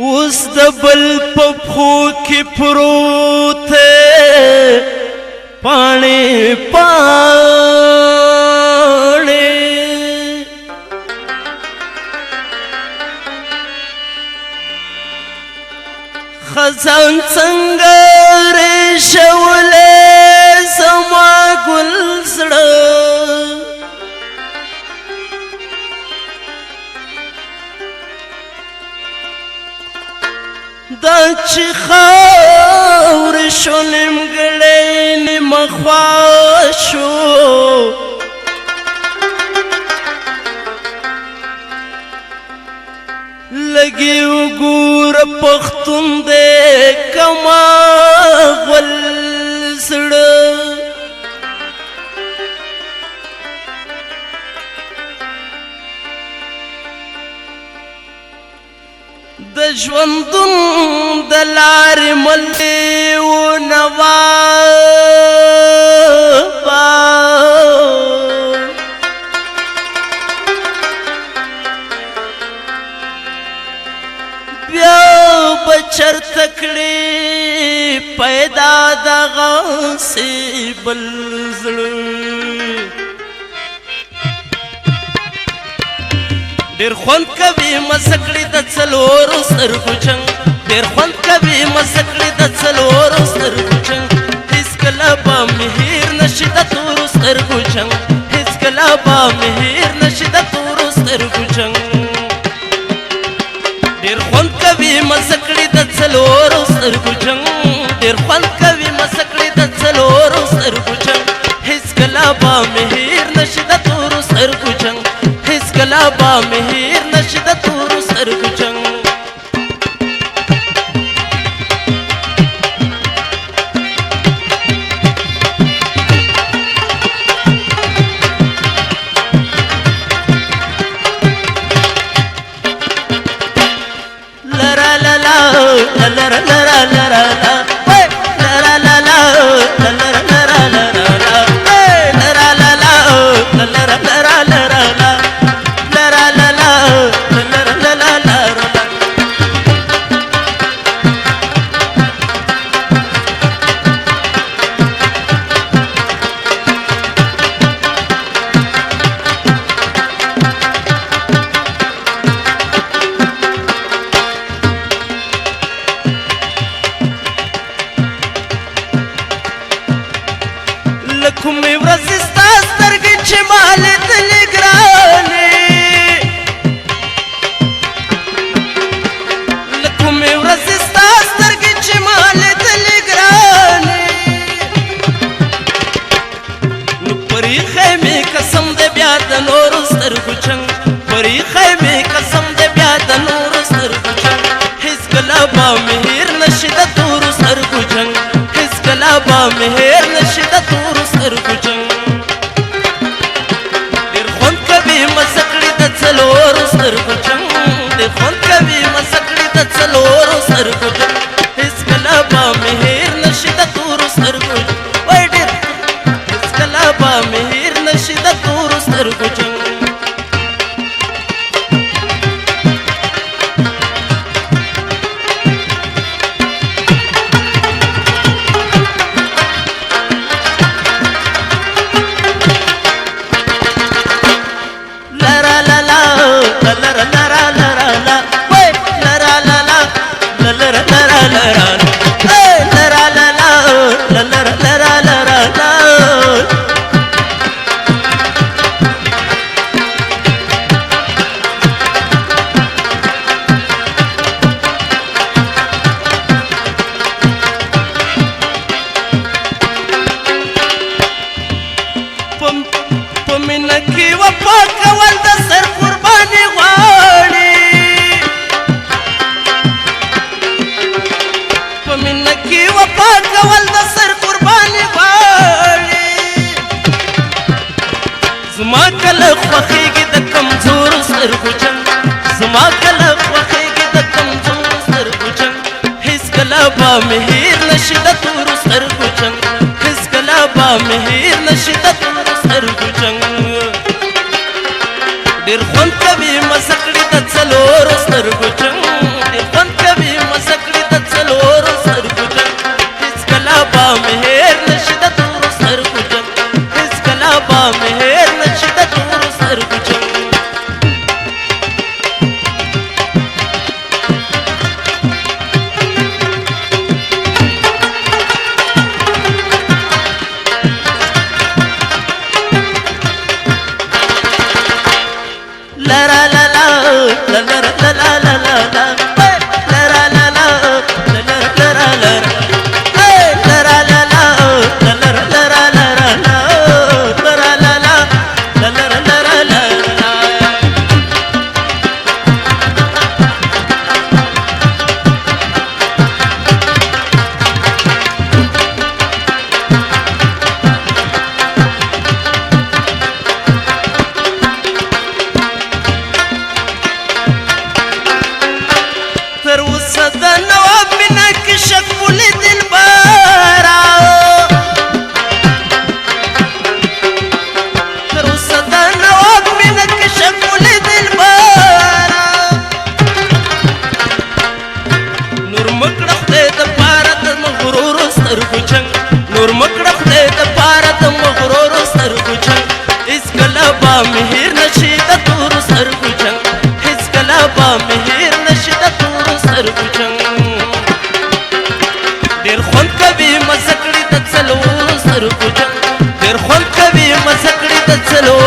اوس د بل په پښو کې پروت پاڼې پاڼې خزان څنګه ریشولې زما ګل زړه دا چې خاورې شو نیمګړی نیمه خوا شو لګي وګوره پښتون دی کما غول زړه د ژوندون د لارې ملې و نوابا بیا به چرته کړې پیدا دغسې بل زړه ډېر خوند کوي مسکړې د څلورو سترګو جنګ ډېر خوند کوي مسکړې د څلورو سترګو جنګ هېڅکله به مې هېر نشي د تورو سترګو جنګ هېڅکله به مې هېر نشي د تورو سترګو جنګ ډېر خوند کوي مسکړې د څلورو سترګو جنګ ډېر خوند کوي مسکړې د څلورو سترګو جنګ هېڅکله به مې هېر نشي د تورو سترګو جنګ هېڅکله به مې هېر نشي د تورو سترګو جنګ لرا للا لرا لرا لرا لرا للا لرا لرا لرا لرا للا لرا لرا لرا کومې ورځې ستا سترګې چې ما لیدلې ګرانې له کومې ورځې ستا سترګې چې ما لیدلې ګرانې نو پریښی مې قسم دی بیا د نورو سترګو جنګ پریښی مې قسم دی بیا د نورو سترګو جنګ هېڅکله به مې هېر نشي د تورو سترګو جنګ هېڅکله به مې هېر نشي د تورو سترګو جنګ ډېر خوند کوي مسکړې د څلورو سترګو جنګ ډېر خوند کوي مسکړې د څلورو سترګو جنګ هېڅکله به مې هېر نشي د تورو سترګو وای ډېر هېڅکله به مې هېر نشي د تورو سترګو جنګ په مینه کې وفا کول د سر قرباني غواړي په مینه کې وفا کول د سر قرباني غواړي زما کله خوښېږي د کمزورو سترګو جنګ زما کله خوښېږي د کمزورو سترګو جنګ هېڅکله به مې هېر نشي د تورو سترګو جنګ هېڅکله به مې هېر نشي د تورو سترګو جنګ ډېر خوند کوي مسکړې د څلورو سترګو جنګ ډېر خوند کوي به مې هېر نشي د تورو سترګو جنګ ډېر خوند کوي مزه کړي د څلورو